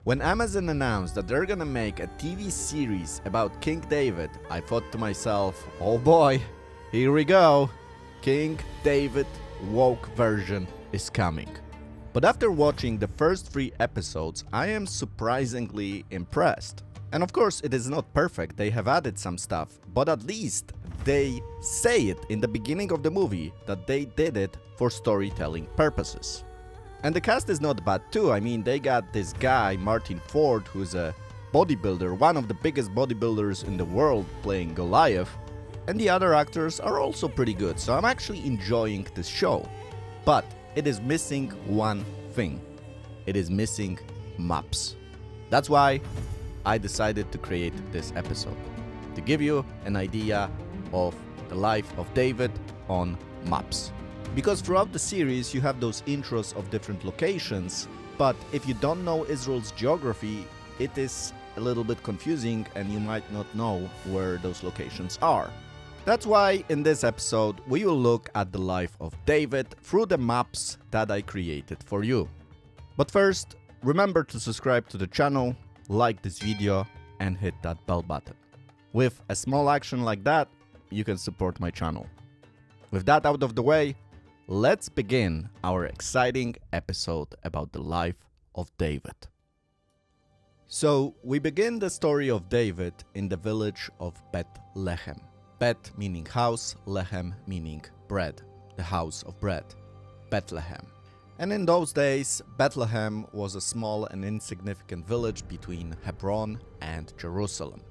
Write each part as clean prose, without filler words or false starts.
When Amazon announced that they're gonna make a TV series about King David, I thought to myself, oh boy, here we go. King David woke version is coming. But after watching the first 3 episodes, I am surprisingly impressed. And of course, it is not perfect, they have added some stuff, but at least they say it in the beginning of the movie that they did it for storytelling purposes. And the cast is not bad too. I mean, they got this guy, Martin Ford, who's a bodybuilder, one of the biggest bodybuilders in the world, playing Goliath. And the other actors are also pretty good, so I'm actually enjoying this show. But it is missing one thing. It is missing maps. That's why I decided to create this episode, to give you an idea of the life of David on maps. Because throughout the series you have those intros of different locations, but if you don't know Israel's geography, it is a little bit confusing and you might not know where those locations are. That's why in this episode we will look at the life of David through the maps that I created for you. But first, remember to subscribe to the channel, like this video and hit that bell button. With a small action like that, you can support my channel. With that out of the way, let's begin our exciting episode about the life of David. So, we begin the story of David in the village of Bethlehem. Bet meaning house, Lehem meaning bread, the house of bread, Bethlehem. And in those days, Bethlehem was a small and insignificant village between Hebron and Jerusalem.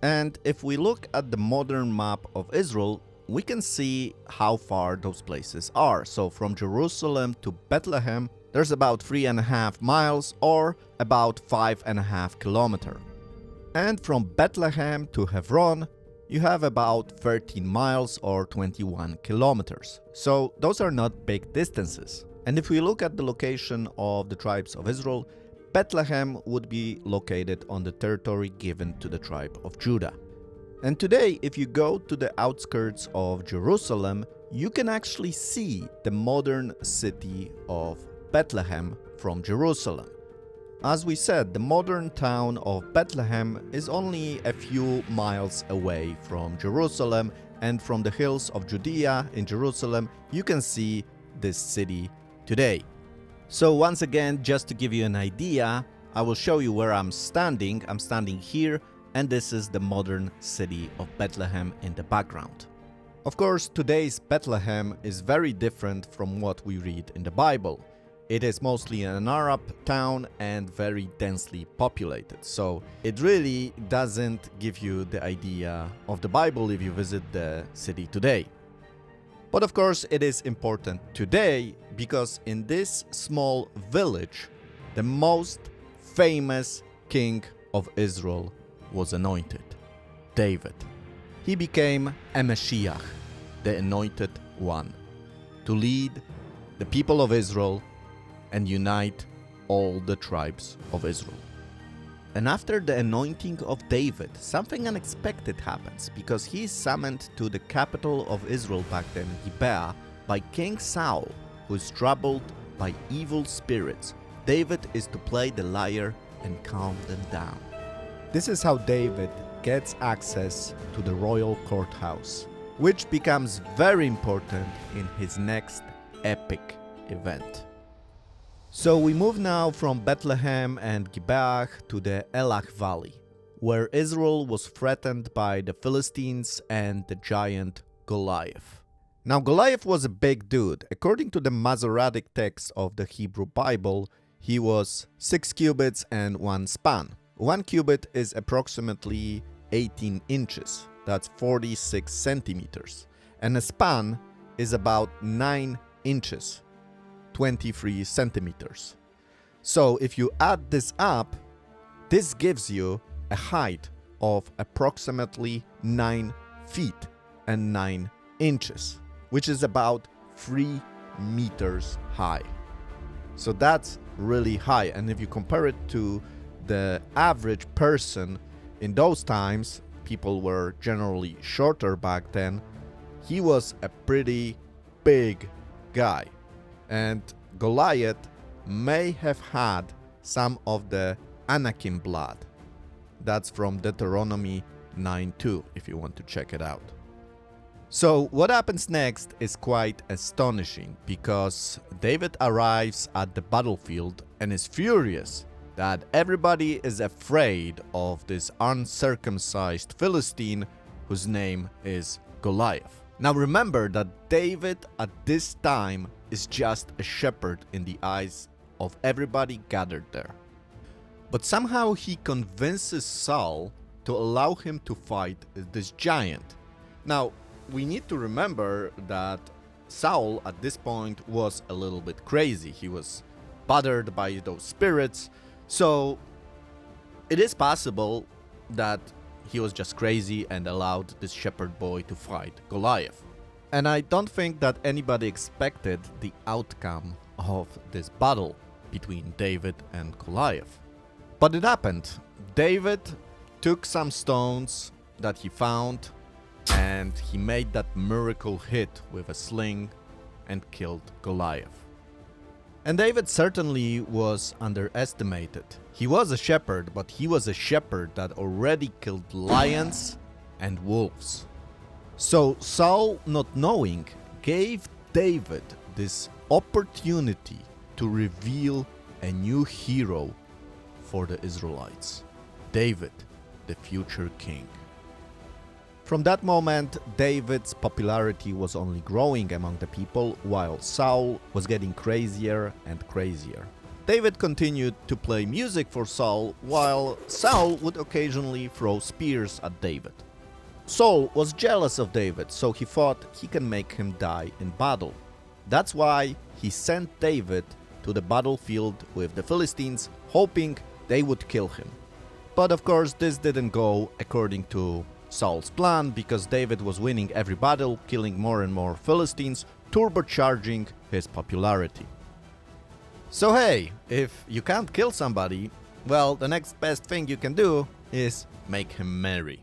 And if we look at the modern map of Israel, we can see how far those places are. So from Jerusalem to Bethlehem, there's about 3.5 miles or about 5.5 kilometers. And from Bethlehem to Hebron, you have about 13 miles or 21 kilometers. So those are not big distances. And if we look at the location of the tribes of Israel, Bethlehem would be located on the territory given to the tribe of Judah. And today, if you go to the outskirts of Jerusalem, you can actually see the modern city of Bethlehem from Jerusalem. As we said, the modern town of Bethlehem is only a few miles away from Jerusalem, and from the hills of Judea in Jerusalem, you can see this city today. So once again, just to give you an idea, I will show you where I'm standing. I'm standing here, and this is the modern city of Bethlehem in the background. Of course, today's Bethlehem is very different from what we read in the Bible. It is mostly an Arab town and very densely populated, so it really doesn't give you the idea of the Bible if you visit the city today. But of course, it is important today because in this small village, the most famous king of Israel was anointed, David. He became a Mashiach, the anointed one, to lead the people of Israel and unite all the tribes of Israel. And after the anointing of David, something unexpected happens because he is summoned to the capital of Israel back then, Gibeah, by King Saul, who is troubled by evil spirits. David is to play the lyre and calm them down. This is how David gets access to the royal courthouse, which becomes very important in his next epic event. So we move now from Bethlehem and Gibeah to the Elach Valley, where Israel was threatened by the Philistines and the giant Goliath. Now Goliath was a big dude. According to the Masoretic text of the Hebrew Bible, he was 6 cubits and 1 span. 1 cubit is approximately 18 inches, that's 46 centimeters, and a span is about 9 inches, 23 centimeters. So if you add this up, this gives you a height of approximately 9 feet and 9 inches, which is about 3 meters high. So that's really high, and if you compare it to the average person in those times, people were generally shorter back then, he was a pretty big guy. And Goliath may have had some of the Anakim blood. That's from Deuteronomy 9:2 if you want to check it out. So what happens next is quite astonishing, because David arrives at the battlefield and is furious that everybody is afraid of this uncircumcised Philistine whose name is Goliath. Now remember that David at this time is just a shepherd in the eyes of everybody gathered there. But somehow he convinces Saul to allow him to fight this giant. Now, we need to remember that Saul at this point was a little bit crazy. He was bothered by those spirits. So it is possible that he was just crazy and allowed this shepherd boy to fight Goliath. And I don't think that anybody expected the outcome of this battle between David and Goliath. But it happened. David took some stones that he found and he made that miracle hit with a sling and killed Goliath. And David certainly was underestimated. He was a shepherd, but he was a shepherd that already killed lions and wolves. So Saul, not knowing, gave David this opportunity to reveal a new hero for the Israelites, David, the future king. From that moment, David's popularity was only growing among the people, while Saul was getting crazier and crazier. David continued to play music for Saul, while Saul would occasionally throw spears at David. Saul was jealous of David, so he thought he can make him die in battle. That's why he sent David to the battlefield with the Philistines, hoping they would kill him. But of course, this didn't go according to Saul's plan, because David was winning every battle, killing more and more Philistines, turbocharging his popularity. So hey, if you can't kill somebody, well, the next best thing you can do is make him marry.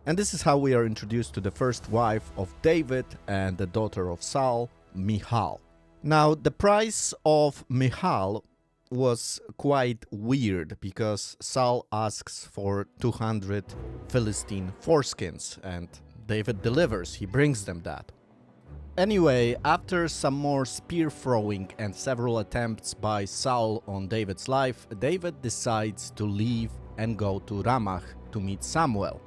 And this is how we are introduced to the first wife of David and the daughter of Saul, Michal. Now, the price of Michal was quite weird, because Saul asks for 200 Philistine foreskins and David delivers, he brings them that. Anyway, after some more spear throwing and several attempts by Saul on David's life, David decides to leave and go to Ramah to meet Samuel.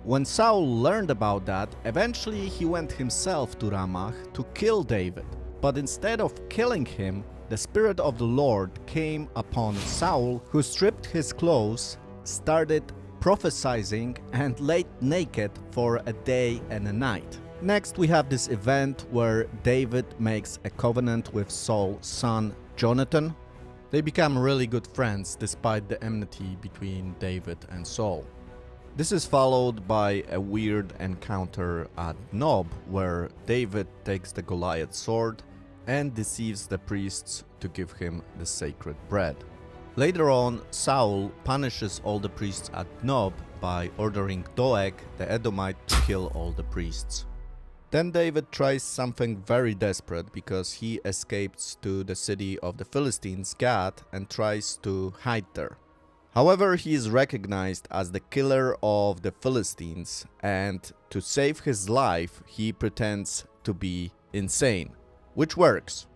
When Saul learned about that, eventually he went himself to Ramah to kill David. But instead of killing him, the Spirit of the Lord came upon Saul, who stripped his clothes, started prophesying, and laid naked for a day and a night. Next, we have this event where David makes a covenant with Saul's son Jonathan. They become really good friends despite the enmity between David and Saul. This is followed by a weird encounter at Nob, where David takes the Goliath sword and deceives the priests to give him the sacred bread. Later on, Saul punishes all the priests at Nob by ordering Doeg the Edomite to kill all the priests. Then David tries something very desperate, because he escapes to the city of the Philistines, Gath, and tries to hide there. However, he is recognized as the killer of the Philistines, and to save his life, he pretends to be insane, which works.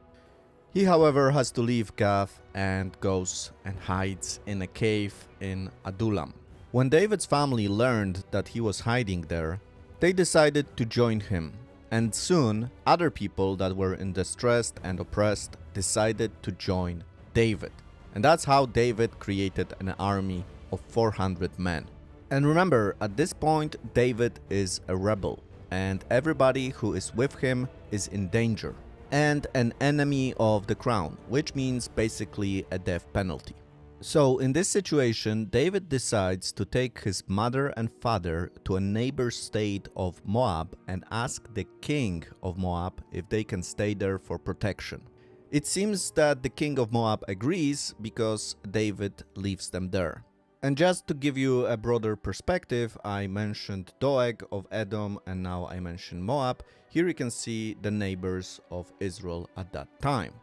He, however, has to leave Gath and goes and hides in a cave in Adullam. When David's family learned that he was hiding there, they decided to join him, and soon other people that were in distress and oppressed decided to join David. And that's how David created an army of 400 men. And remember, at this point, David is a rebel, and everybody who is with him is in danger, and an enemy of the crown, which means basically a death penalty. So in this situation, David decides to take his mother and father to a neighbor state of Moab and ask the king of Moab if they can stay there for protection. It seems that the king of Moab agrees, because David leaves them there. And just to give you a broader perspective, I mentioned Doeg of Edom, and now I mention Moab. Here you can see the neighbors of Israel at that time.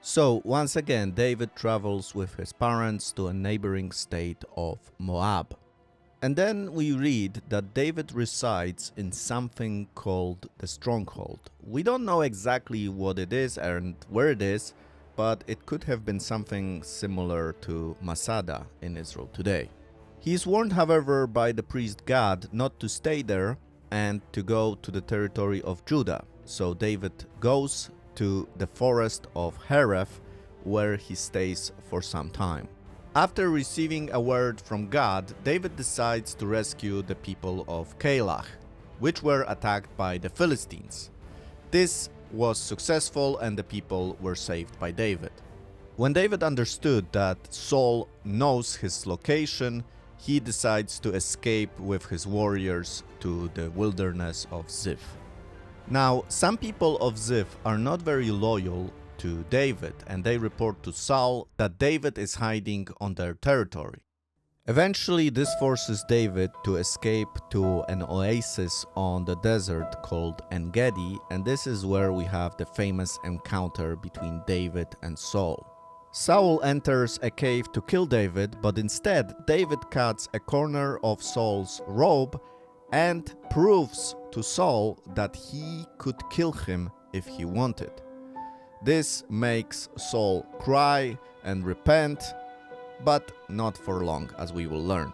So, once again, David travels with his parents to a neighboring state of Moab. And then we read that David resides in something called the Stronghold. We don't know exactly what it is and where it is, but it could have been something similar to Masada in Israel today. He is warned, however, by the priest Gad not to stay there and to go to the territory of Judah. So David goes to the forest of Hereth, where he stays for some time. After receiving a word from God, David decides to rescue the people of Keilah, which were attacked by the Philistines. This was successful and the people were saved by David. When David understood that Saul knows his location, he decides to escape with his warriors to the wilderness of Ziph. Now, some people of Ziph are not very loyal to David, and they report to Saul that David is hiding on their territory. Eventually, this forces David to escape to an oasis on the desert called En-Gedi, and this is where we have the famous encounter between David and Saul. Saul enters a cave to kill David, but instead David cuts a corner of Saul's robe and proves to Saul that he could kill him if he wanted. This makes Saul cry and repent, but not for long, as we will learn.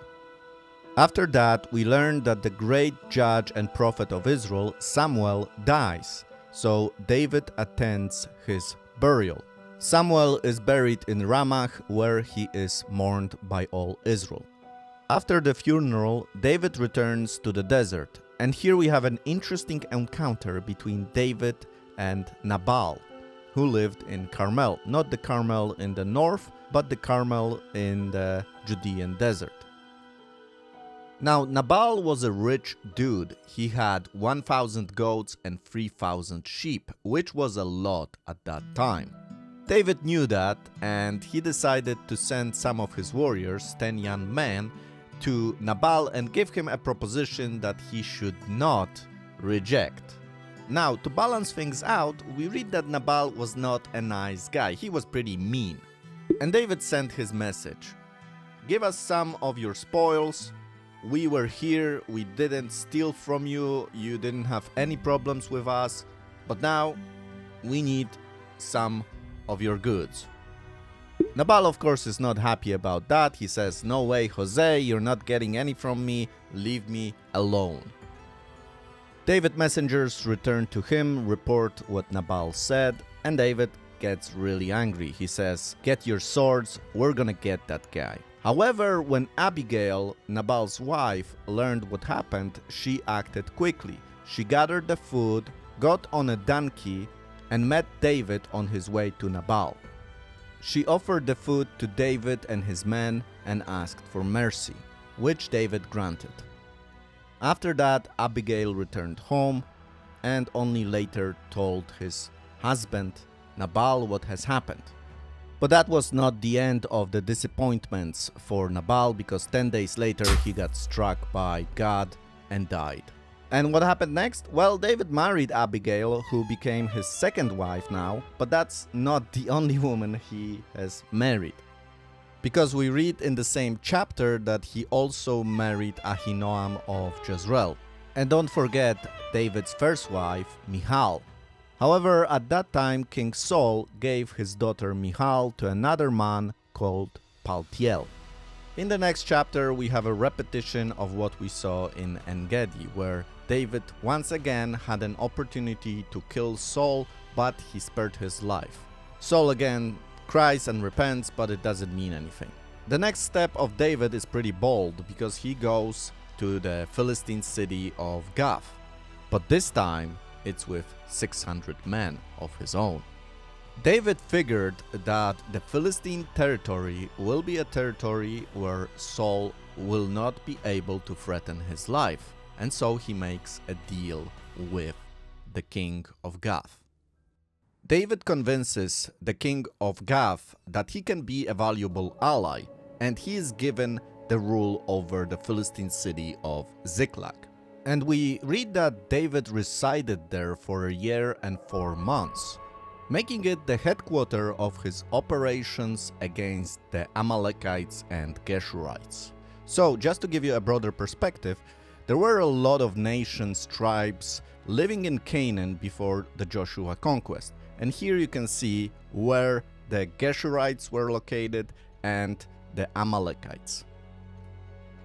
After that, we learn that the great judge and prophet of Israel, Samuel, dies, so David attends his burial. Samuel is buried in Ramah, where he is mourned by all Israel. After the funeral, David returns to the desert, and here we have an interesting encounter between David and Nabal, who lived in Carmel. Not the Carmel in the north, but the Carmel in the Judean desert. Now, Nabal was a rich dude. He had 1,000 goats and 3,000 sheep, which was a lot at that time. David knew that, and he decided to send some of his warriors, 10 young men, to Nabal and give him a proposition that he should not reject. Now, to balance things out, we read that Nabal was not a nice guy. He was pretty mean. And David sent his message. Give us some of your spoils. We were here. We didn't steal from you. You didn't have any problems with us. But now we need some of your goods. Nabal, of course, is not happy about that. He says, no way, Jose, you're not getting any from me. Leave me alone. David messengers return to him, report what Nabal said, and David gets really angry. He says, get your swords, we're gonna get that guy. However, when Abigail, Nabal's wife, learned what happened, she acted quickly. She gathered the food, got on a donkey, and met David on his way to Nabal. She offered the food to David and his men and asked for mercy, which David granted. After that, Abigail returned home and only later told his husband, Nabal, what has happened. But that was not the end of the disappointments for Nabal, because 10 days later he got struck by God and died. And what happened next? Well, David married Abigail, who became his second wife now, but that's not the only woman he has married. Because we read in the same chapter that he also married Ahinoam of Jezreel. And don't forget David's first wife, Michal. However, at that time, King Saul gave his daughter Michal to another man called Paltiel. In the next chapter, we have a repetition of what we saw in En-Gedi, where David once again had an opportunity to kill Saul, but he spared his life. Saul again cries and repents, but it doesn't mean anything. The next step of David is pretty bold, because he goes to the Philistine city of Gath. But this time, it's with 600 men of his own. David figured that the Philistine territory will be a territory where Saul will not be able to threaten his life, and so he makes a deal with the king of Gath. David convinces the king of Gath that he can be a valuable ally, and he is given the rule over the Philistine city of Ziklag. And we read that David resided there for a year and 4 months. making it the headquarters of his operations against the Amalekites and Geshurites. So, just to give you a broader perspective, there were a lot of nations, tribes living in Canaan before the Joshua conquest. And here you can see where the Geshurites were located and the Amalekites.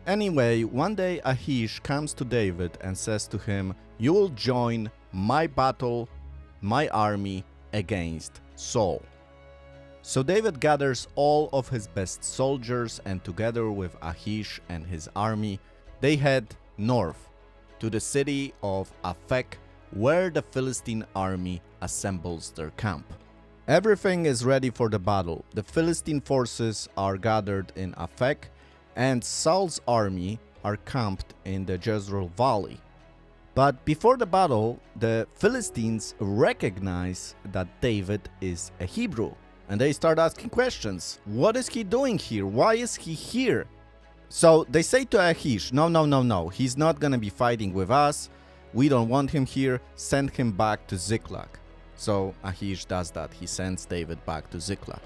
Anyway, one day Achish comes to David and says to him, "You will join my battle, my army against Saul." So David gathers all of his best soldiers, and together with Achish and his army, they head north to the city of Aphek, where the Philistine army assembles their camp. Everything is ready for the battle. The Philistine forces are gathered in Aphek, and Saul's army are camped in the Jezreel Valley. But before the battle, the Philistines recognize that David is a Hebrew, and they start asking questions. What is he doing here? Why is he here? So they say to Achish, no, he's not gonna be fighting with us. We don't want him here. Send him back to Ziklag. So Achish does that. He sends David back to Ziklag.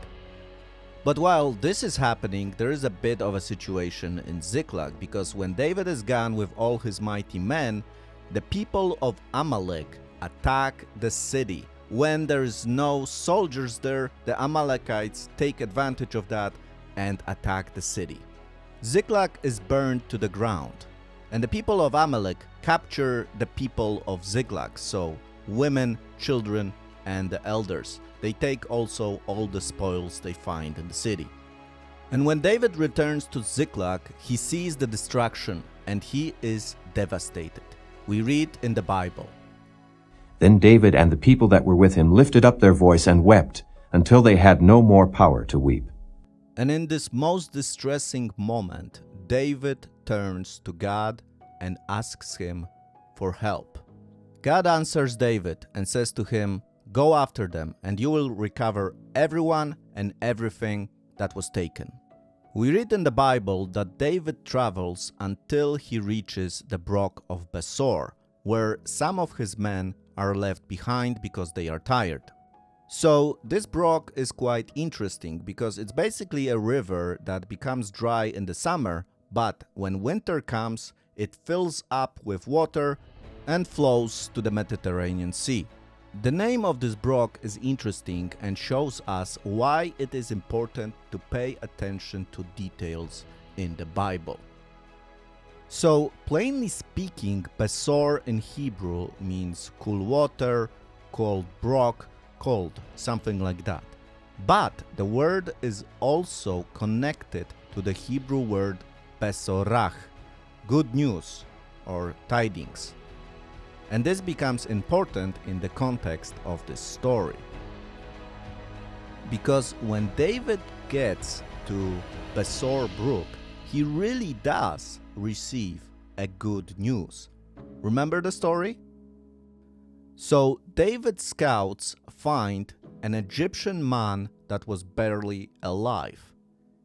But while this is happening, there is a bit of a situation in Ziklag, because when David is gone with all his mighty men, the people of Amalek attack the city. When there is no soldiers there, the Amalekites take advantage of that and attack the city. Ziklag is burned to the ground, and the people of Amalek capture the people of Ziklag, so women, children, and the elders. They take also all the spoils they find in the city. And when David returns to Ziklag, he sees the destruction and he is devastated. We read in the Bible, "Then David and the people that were with him lifted up their voice and wept until they had no more power to weep." And in this most distressing moment, David turns to God and asks him for help. God answers David and says to him, "Go after them, and you will recover everyone and everything that was taken." We read in the Bible that David travels until he reaches the brook of Besor, where some of his men are left behind because they are tired. So this brook is quite interesting because it's basically a river that becomes dry in the summer, but when winter comes, it fills up with water and flows to the Mediterranean Sea. The name of this brook is interesting and shows us why it is important to pay attention to details in the Bible. So, plainly speaking, Besor in Hebrew means cool water, cold brook, cold, something like that. But the word is also connected to the Hebrew word besorach, good news or tidings. And this becomes important in the context of this story. Because when David gets to Besor Brook, he really does receive a good news. Remember the story? So David's scouts find an Egyptian man that was barely alive.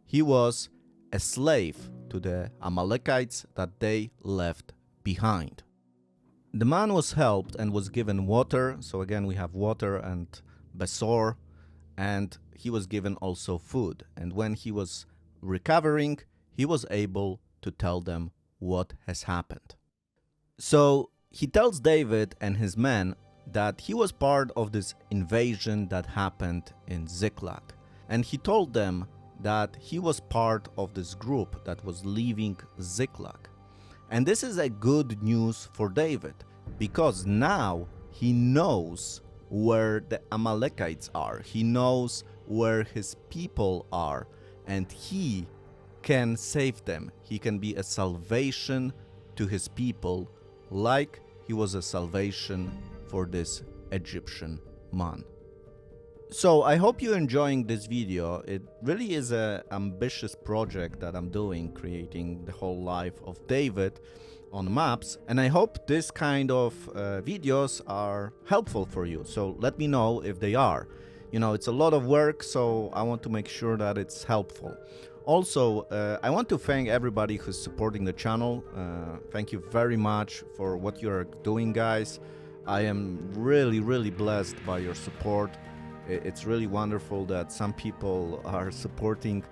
He was a slave to the Amalekites that they left behind. The man was helped and was given water, so again we have water and Besor, and he was given also food. And when he was recovering, he was able to tell them what has happened. So he tells David and his men that he was part of this invasion that happened in Ziklag. And he told them that he was part of this group that was leaving Ziklag. And this is a good news for David, because now he knows where the Amalekites are. He knows where his people are, and he can save them. He can be a salvation to his people, like he was a salvation for this Egyptian man. So I hope you're enjoying this video. It really is an ambitious project that I'm doing, creating the whole life of David on maps, and I hope this kind of videos are helpful for you. So let me know if they are. You know, it's a lot of work, so I want to make sure that it's helpful. Also, I want to thank everybody who's supporting the channel. Thank you very much for what you're doing, guys. I am really blessed by your support. It's really wonderful that some people are supporting.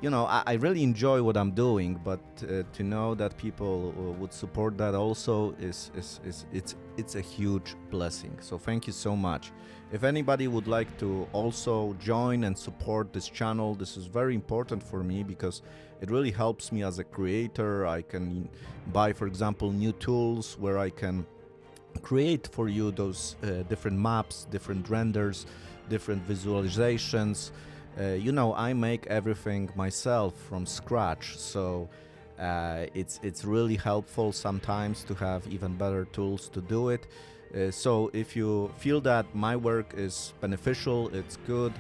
You know, I really enjoy what I'm doing, but to know that people would support that also it's a huge blessing. So thank you so much. If anybody would like to also join and support this channel, this is very important for me because it really helps me as a creator. I can buy, for example, new tools where I can create for you those different maps, different renders, different visualizations. You know, I make everything myself from scratch, so it's really helpful sometimes to have even better tools to do it. So if you feel that my work is beneficial, it's good,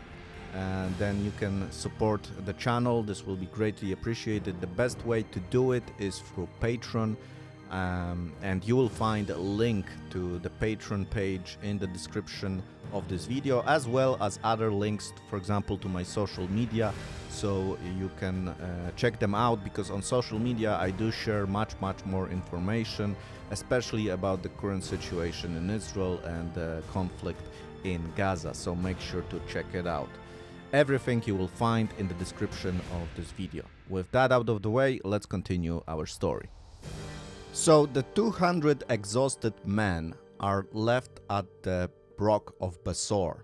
and then you can support the channel. This will be greatly appreciated. The best way to do it is through Patreon. And you will find a link to the Patreon page in the description of this video, as well as other links, for example, to my social media, so you can check them out, because on social media I do share much more information, especially about the current situation in Israel and the conflict in Gaza, so make sure to check it out. Everything you will find in the description of this video. With that out of the way, let's continue our story. So the 200 exhausted men are left at the Brook of Besor.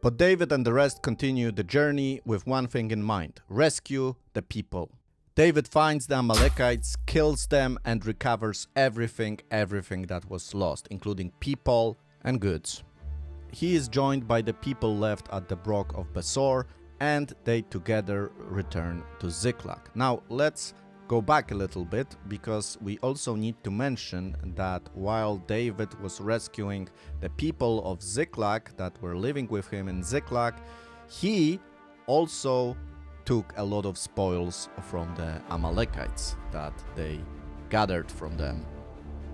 But David and the rest continue the journey with one thing in mind: rescue the people. David finds the Amalekites, kills them, and recovers everything that was lost, including people and goods. He is joined by the people left at the Brook of Besor, and they together return to Ziklag. Now let's go back a little bit, because we also need to mention that while David was rescuing the people of Ziklag that were living with him in Ziklag, he also took a lot of spoils from the Amalekites that they gathered from them.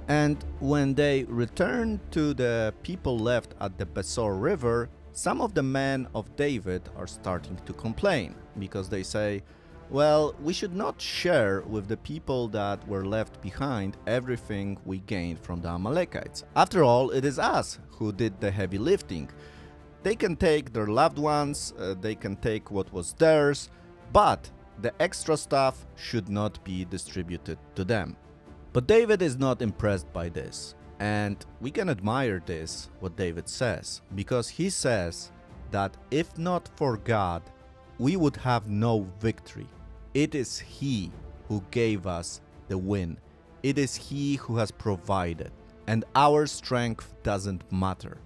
And when they returned to the people left at the Besor River, some of the men of David are starting to complain, because they say, well, we should not share with the people that were left behind everything we gained from the Amalekites. After all, it is us who did the heavy lifting. They can take their loved ones, they can take what was theirs, but the extra stuff should not be distributed to them. But David is not impressed by this, and we can admire this, what David says, because he says that if not for God, we would have no victory. It is He who gave us the win. It is He who has provided, and our strength doesn't matter.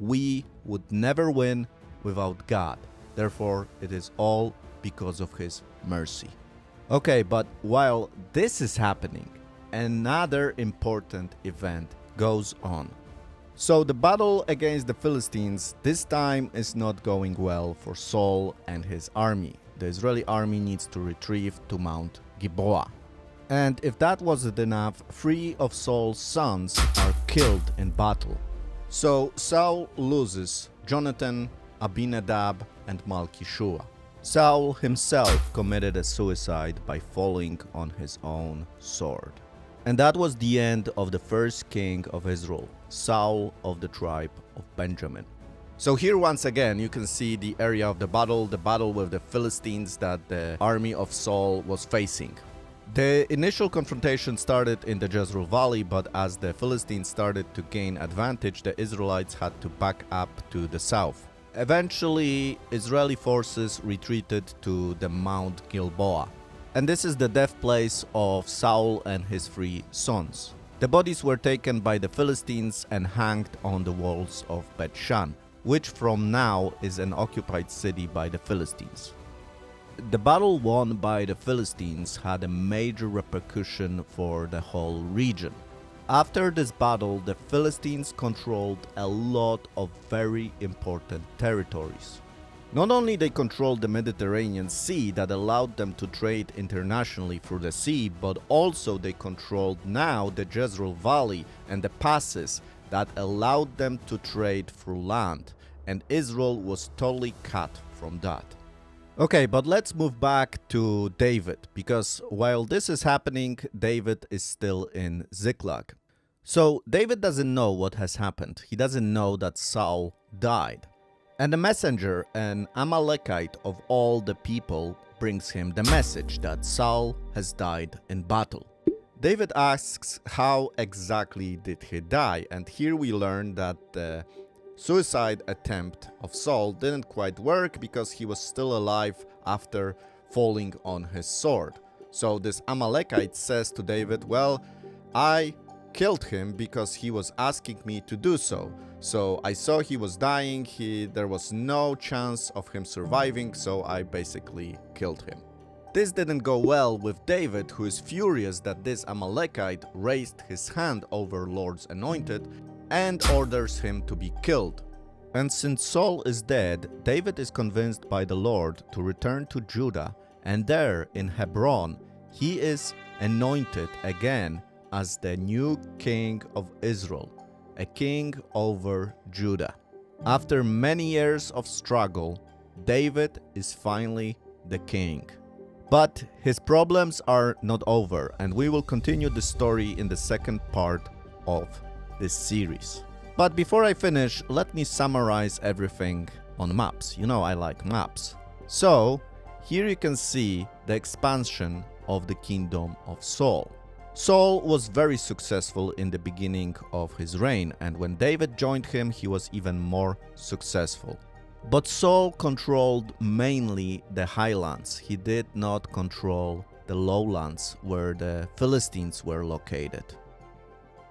We would never win without God. Therefore, it is all because of His mercy. Okay, but while this is happening, another important event goes on. So the battle against the Philistines this time is not going well for Saul and his army. The Israeli army needs to retreat to Mount Gilboa. And if that wasn't enough, 3 of Saul's sons are killed in battle. So Saul loses Jonathan, Abinadab, and Malchishua. Saul himself committed a suicide by falling on his own sword. And that was the end of the first king of Israel, Saul of the tribe of Benjamin. So here once again you can see the area of the battle with the Philistines that the army of Saul was facing. The initial confrontation started in the Jezreel Valley, but as the Philistines started to gain advantage, the Israelites had to back up to the south. Eventually, Israeli forces retreated to the Mount Gilboa. And this is the death place of Saul and his 3 sons. The bodies were taken by the Philistines and hanged on the walls of Bet-Shan, which from now is an occupied city by the Philistines. The battle won by the Philistines had a major repercussion for the whole region. After this battle, the Philistines controlled a lot of very important territories. Not only they controlled the Mediterranean Sea that allowed them to trade internationally through the sea, but also they controlled now the Jezreel Valley and the passes that allowed them to trade through land, and Israel was totally cut from that. Okay, but let's move back to David, because while this is happening, David is still in Ziklag. So David doesn't know what has happened. He doesn't know that Saul died. And the messenger, an Amalekite of all the people, brings him the message that Saul has died in battle. David asks how exactly did he die, and here we learn that the suicide attempt of Saul didn't quite work because he was still alive after falling on his sword. So this Amalekite says to David, well, I killed him because he was asking me to do so. So I saw he was dying, there was no chance of him surviving, so I basically killed him. This didn't go well with David, who is furious that this Amalekite raised his hand over Lord's anointed and orders him to be killed. And since Saul is dead, David is convinced by the Lord to return to Judah, and there in Hebron he is anointed again as the new king of Israel, a king over Judah. After many years of struggle, David is finally the king. But his problems are not over, and we will continue the story in the second part of this series. But before I finish, let me summarize everything on maps. You know I like maps. So, here you can see the expansion of the kingdom of Saul. Saul was very successful in the beginning of his reign, and when David joined him, he was even more successful. But Saul controlled mainly the highlands. He did not control the lowlands where the Philistines were located.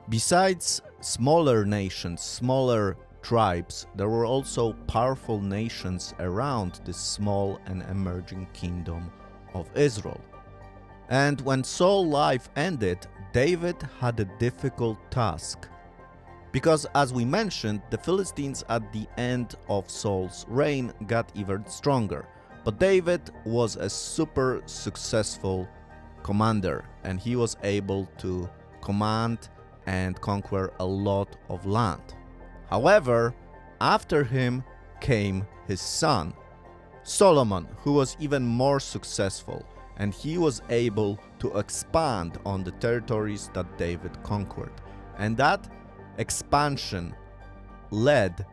Besides smaller nations, smaller tribes, there were also powerful nations around this small and emerging kingdom of Israel. And when Saul's life ended, David had a difficult task. Because as we mentioned, the Philistines at the end of Saul's reign got even stronger. But David was a super successful commander, and he was able to command and conquer a lot of land. However, after him came his son, Solomon, who was even more successful, and he was able to expand on the territories that David conquered. And that expansion led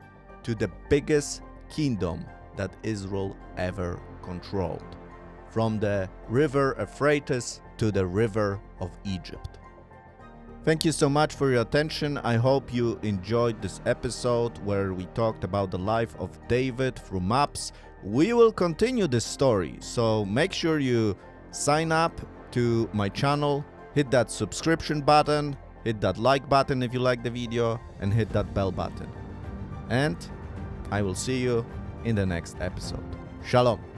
to the biggest kingdom that Israel ever controlled, from the river Euphrates to the river of Egypt. Thank you so much for your attention. I hope you enjoyed this episode where we talked about the life of David through maps. We will continue this story, so make sure you sign up to my channel, hit that subscription button, hit that like button if you like the video, and hit that bell button. And I will see you in the next episode. Shalom.